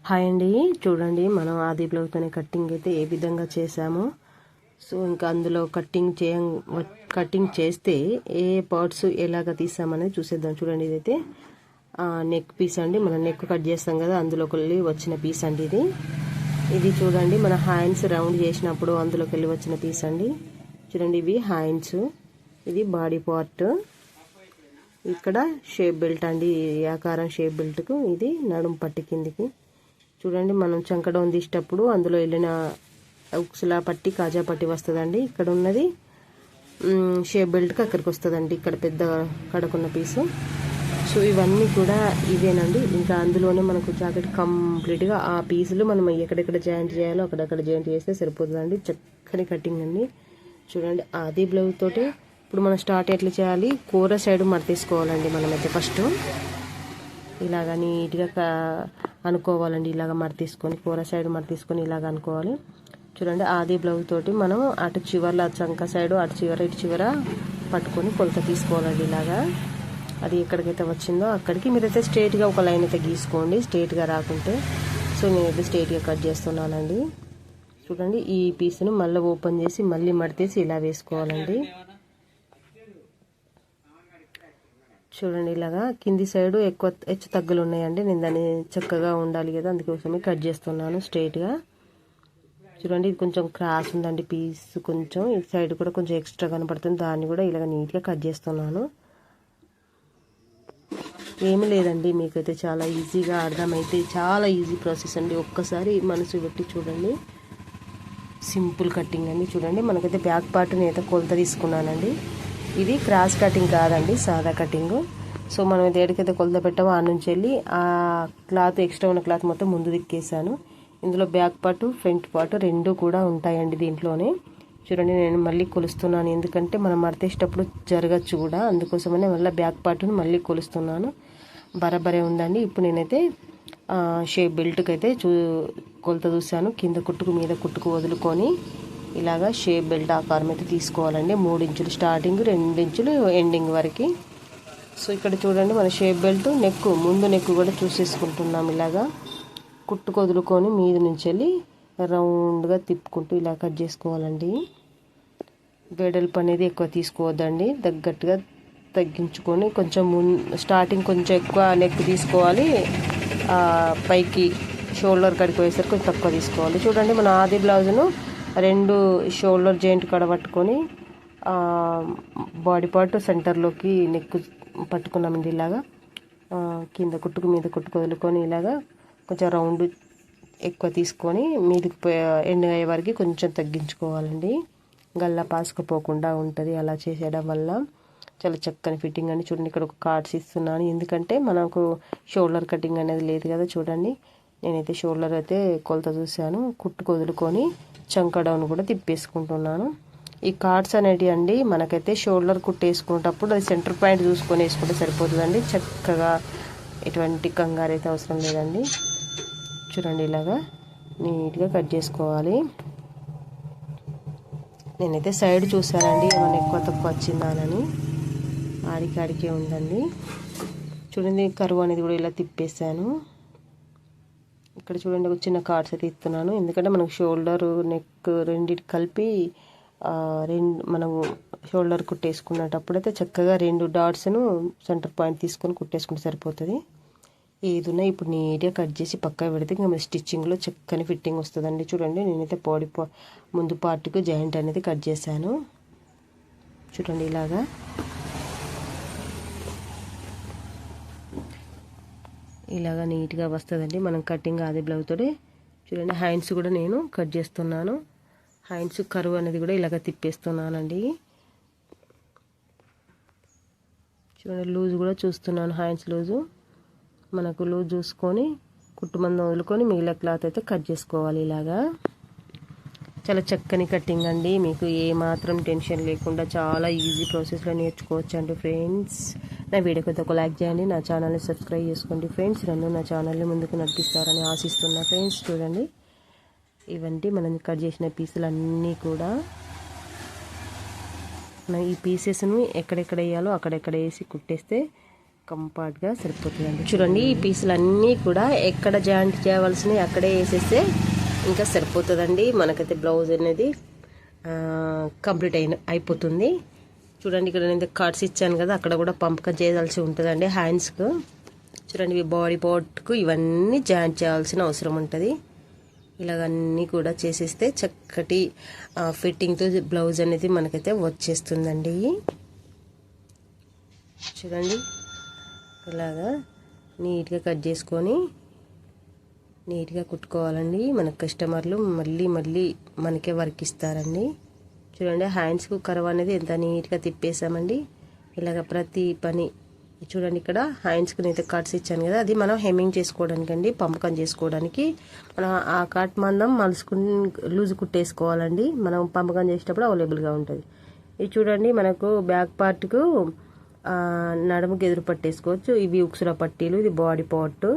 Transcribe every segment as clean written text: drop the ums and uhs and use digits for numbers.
Hi అండి, చూడండి మనం ఆది బ్లౌజ్తోనే కటింగ్ అయితే ఏ విధంగా చేసామో. సో ఇంకా అందులో కటింగ్ చేస్తే ఏ పార్ట్స్ ఎలాగ తీసామనేది చూసేద్దాం. చూడండి, ఇదైతే నెక్ పీస్ అండి. మనం నెక్ కట్ చేస్తాం కదా, అందులోకి వెళ్ళి వచ్చిన పీస్ అండి ఇది చూడండి, మన హ్యాండ్స్ రౌండ్ చేసినప్పుడు అందులోకి వెళ్ళి వచ్చిన పీస్ అండి. చూడండి, ఇవి హ్యాండ్స్, ఇది బాడీ పార్ట్. ఇక్కడ షేప్ బెల్ట్ అండి, ఆకారం షేప్ బెల్ట్కు. ఇది నడుము పట్టి కిందికి. చూడండి, మనం చంకడం తీసేటప్పుడు అందులో వెళ్ళిన ఉక్సులా పట్టి కాజా పట్టి వస్తుందండి. ఇక్కడ ఉన్నది షేప్ బెల్ట్కి అక్కడికి వస్తుందండి, ఇక్కడ పెద్ద కడకున్న పీసు. సో ఇవన్నీ కూడా ఇవేనండి. ఇంకా అందులోనే మనకు జాకెట్ కంప్లీట్గా ఆ పీసులు మనం ఎక్కడెక్కడ జాయింట్ చేయాలో అక్కడక్కడ జాయింట్ చేస్తే సరిపోతుందండి. చక్కని కటింగ్ అండి. చూడండి, ఆది బ్లౌజ్ తోటి ఇప్పుడు మనం స్టార్ట్ ఎట్లా చేయాలి, కూర సైడ్ మడతీసుకోవాలండి. మనమైతే ఫస్ట్ ఇలాగ నీట్గా అనుకోవాలండి. ఇలాగ మడతీసుకొని కూర సైడ్ మడతీసుకొని ఇలాగ అనుకోవాలి. చూడండి, ఆది బ్లౌజ్ తోటి మనం అటు చివరలో చంక సైడు అటు చివర ఇటు చివర పట్టుకొని కొలత తీసుకోవాలండి. ఇలాగా అది ఎక్కడికైతే వచ్చిందో అక్కడికి మీరైతే స్ట్రైట్గా ఒక లైన్ అయితే గీసుకోండి, స్ట్రైట్గా రాకుంటే. సో నేనైతే స్ట్రైట్గా కట్ చేస్తున్నానండి. చూడండి, ఈ పీస్ను మళ్ళీ ఓపెన్ చేసి మళ్ళీ మడతేసి ఇలా వేసుకోవాలండి. చూడండి, ఇలాగా కింది సైడు ఎక్కువ హెచ్చు తగ్గులు ఉన్నాయండి. నేను దాన్ని చక్కగా ఉండాలి కదా, అందుకోసమే కట్ చేస్తున్నాను స్ట్రైట్గా. చూడండి, ఇది కొంచెం క్రాస్ ఉందండి పీస్, కొంచెం ఈ సైడ్ కూడా కొంచెం ఎక్స్ట్రా కనపడుతుంది. దాన్ని కూడా ఇలాగ నీట్గా కట్ చేస్తున్నాను. ఏమి లేదండి, మీకైతే చాలా ఈజీగా అర్థమైతే చాలా ఈజీ ప్రాసెస్ అండి. ఒక్కసారి మనసు పెట్టి చూడండి, సింపుల్ కటింగ్ అండి. చూడండి, మనకైతే బ్యాక్ పార్ట్ నేనైతే కొలత తీసుకున్నానండి. ఇది క్రాస్ కటింగ్ కాదండి, సాదా కటింగ్. సో మనం ఏడికైతే కొలత పెట్టామో ఆ నుంచి వెళ్ళి ఆ క్లాత్ ఎక్స్ట్రా ఉన్న క్లాత్ మొత్తం ముందు దిక్కేసాను. ఇందులో బ్యాక్ పార్ట్ ఫ్రంట్ పార్ట్ రెండు కూడా ఉంటాయండి దీంట్లోనే. చూడండి, నేను మళ్ళీ కొలుస్తున్నాను, ఎందుకంటే మనం మడతేసేటప్పుడు జరగచ్చు కూడా, అందుకోసమనే మళ్ళీ బ్యాక్ పార్ట్ని మళ్ళీ కొలుస్తున్నాను. బరాబరే ఉందండి. ఇప్పుడు నేనైతే షేప్ బెల్ట్కి అయితే కొలత చూసాను. కింద కుట్టుకు మీద కుట్టుకు వదులుకొని ఇలాగా షేప్ బెల్ట్ ఆకారం అయితే తీసుకోవాలండి. 3 ఇంచులు స్టార్టింగ్, 2 ఇంచులు ఎండింగ్ వరకు. సో ఇక్కడ చూడండి, మన షేప్ బెల్ట్ నెక్ ముందు నెక్ కూడా చూసేసుకుంటున్నాం. ఇలాగా కుట్టుకు వదులుకొని మీద నుంచి వెళ్ళి రౌండ్గా తిప్పుకుంటూ ఇలా కట్ చేసుకోవాలండి. వెడల్పు అనేది ఎక్కువ తీసుకోవద్దండి, తగ్గట్టుగా తగ్గించుకొని కొంచెం స్టార్టింగ్ కొంచెం ఎక్కువ నెక్ తీసుకోవాలి. పైకి షోల్డర్ కడికి పోయేసరికి కొంచెం తక్కువ తీసుకోవాలి. చూడండి, మన ఆది బ్లౌజ్ను 2 షోల్డర్ జాయింట్ కడ పట్టుకొని బాడీ పార్ట్ సెంటర్లోకి నెక్ పట్టుకున్నామండి. ఇలాగా కింద కుట్టుకు మీద కుట్టుకు వదులుకొని ఇలాగా కొంచెం రౌండ్ ఎక్కువ తీసుకొని మీదకి ఎండ్ అయ్యే వరకు కొంచెం తగ్గించుకోవాలండి. గల్లా పాసుకుపోకుండా ఉంటుంది అలా చేసేయడం వల్ల. చాలా చక్కని ఫిట్టింగ్ అండి. చూడండి, ఇక్కడ ఒక కార్డ్స్ ఇస్తున్నాను, ఎందుకంటే మనకు షోల్డర్ కటింగ్ అనేది లేదు కదా. చూడండి, నేనైతే షోల్డర్ అయితే కొలత చూశాను, కుట్టుకు వదులుకొని చంక డౌన్ కూడా తిప్పేసుకుంటున్నాను. ఈ కార్డ్స్ అనేటివి అండి మనకైతే షోల్డర్ కుట్టేసుకునేటప్పుడు అది సెంటర్ పాయింట్ చూసుకొని వేసుకుంటే సరిపోతుందండి. చక్కగా ఎటువంటి కంగారు అయితే అవసరం లేదండి. చూడండి, ఇలాగా నీట్గా కట్ చేసుకోవాలి. నేనైతే సైడ్ చూసానండి, ఏమైనా ఎక్కువ తక్కువ వచ్చిందానని. ఆడికే ఉందండి. చూడండి, కరువు అనేది కూడా ఇలా తిప్పేసాను. ఇక్కడ చూడండి, ఒక చిన్న కార్డ్స్ అయితే ఇస్తున్నాను, ఎందుకంటే మనకు షోల్డర్ నెక్ రెండింటి కలిపి మనము షోల్డర్ కుట్టేసుకునేటప్పుడు అయితే చక్కగా 2 డాట్స్ను సెంటర్ పాయింట్ తీసుకొని కుట్టేసుకుంటే సరిపోతుంది. ఏదున్నా ఇప్పుడు నీట్గా కట్ చేసి పక్కన పెడితే ఇంకా స్టిచ్చింగ్లో చక్కని ఫిట్టింగ్ వస్తుందండి. చూడండి, నేనైతే ముందు పార్ట్కు జాయింట్ అనేది కట్ చేశాను. చూడండి, ఇలాగా నీట్గా వస్తుందండి మనం కటింగ్ ఆది బ్లౌజ్ తోటి. చూడండి, హ్యాండ్స్ కూడా నేను కట్ చేస్తున్నాను. హ్యాండ్స్ కరువు అనేది కూడా ఇలాగ తిప్పేస్తున్నానండి. చూడండి, లూజ్ కూడా చూస్తున్నాను. హ్యాండ్స్ లూజు మనకు లూజ్ చూసుకొని కుట్టుమందం వదులుకొని మిగిలిన క్లాత్ అయితే కట్ చేసుకోవాలి. ఇలాగా చాలా చక్కని కటింగ్ అండి. మీకు ఏ మాత్రం టెన్షన్ లేకుండా చాలా ఈజీ ప్రాసెస్లో నేర్చుకోవచ్చు అండి ఫ్రెండ్స్. నా వీడియోకి అయితే ఒక లైక్ చేయండి, నా ఛానల్ని సబ్స్క్రైబ్ చేసుకోండి ఫ్రెండ్స్. నన్ను నా ఛానల్ని ముందుకు నడిపిస్తారని ఆశిస్తున్నా ఫ్రెండ్స్. చూడండి, ఇవంటి మనం కట్ చేసిన పీసులు అన్నీ కూడా ఈ పీసెస్ను ఎక్కడెక్కడ వేయాలో అక్కడెక్కడ వేసి కుట్టేస్తే కంఫర్ట్గా సరిపోతుందండి. చూడండి ఈ పీసులు అన్నీ కూడా ఎక్కడ జాయింట్ చేయవలసినవి అక్కడే వేసేస్తే ఇంకా సరిపోతుందండి. మనకైతే బ్లౌజ్ అనేది కంప్లీట్ అయిపోతుంది. చూడండి ఇక్కడ నేను కార్డ్స్ ఇచ్చాను కదా, అక్కడ కూడా పంపకం చేయాల్సి ఉంటుందండి హ్యాండ్స్కు. చూడండి ఈ బాడీ పార్ట్కు ఇవన్నీ జాయింట్ చేయాల్సిన అవసరం ఉంటుంది. ఇలాగన్నీ కూడా చేసేస్తే చక్కటి ఫిట్టింగ్తో బ్లౌజ్ అనేది మనకైతే వచ్చేస్తుందండి. చూడండి ఇలాగా నీట్గా కట్ చేసుకొని నీట్గా కుట్టుకోవాలండి. మన కస్టమర్లు మళ్ళీ మళ్ళీ మనకే వర్క్ ఇస్తారండి. చూడండి హ్యాండ్స్కు కర్వ్ అనేది ఎంత నీట్గా తిప్పేసామండి. ఇలాగ ప్రతి పని చూడండి ఇక్కడ హ్యాండ్స్కి అయితే కట్స్ ఇచ్చాను కదా, అది మనం హెమ్మింగ్ చేసుకోవడానికి అండి, పంపకం చేసుకోవడానికి. మనం ఆ కట్ మందం మలుసుకుని లూజ్ కుట్టేసుకోవాలండి. మనం పంపకం చేసేటప్పుడు అవైలబుల్గా ఉంటుంది. ఇది చూడండి మనకు బ్యాక్ పార్ట్కు నడుముకి ఎదురు పట్టేసుకోవచ్చు. ఇవి ఉక్సుల పట్టీలు, ఇది బాడీ పార్ట్.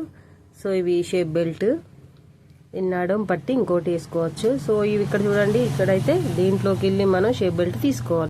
సో ఇవి షేప్ బెల్ట్, నడుము పట్టి ఇంకోటి వేసుకోవచ్చు. సో ఇవి ఇక్కడ చూడండి, ఇక్కడైతే దీంట్లోకి వెళ్ళి మనం షేప్ బెల్ట్ తీసుకోవాలి.